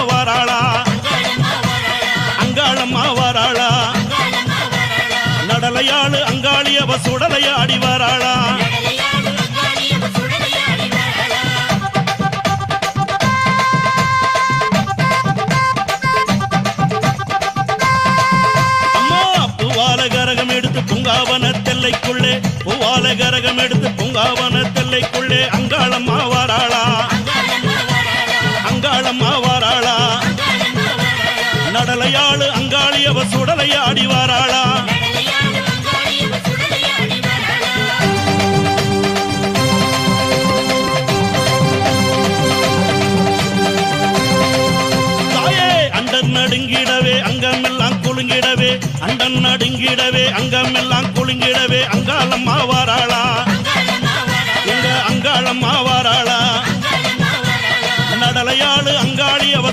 வாராளா அங்காளம்மா வாராளா நடலையாளு அங்காளியவ சுடலையாடி வாராளா கரகம் எடுத்து பூங்காவன தெல்லைக்குள்ளே பூவால கரகம் எடுத்து பூங்காவன தெல்லைக்குள்ளே அங்காளம்மா வாராளா அங்காளம்மா வாராளா நடலையாளு அங்காளியவ சுடலையாடி வாராளா தாயே அண்டர் நடுங்கிடவே அங்கமெல்லாம் குலுங்கிடவே அண்டன் நடுங்கிடவே அங்கமெல்லாம் குலுங்கிடவே அங்காளம்மா வாராளா எங்க அங்காளம்மா வாராளா நடலையாளு அங்காளி அவ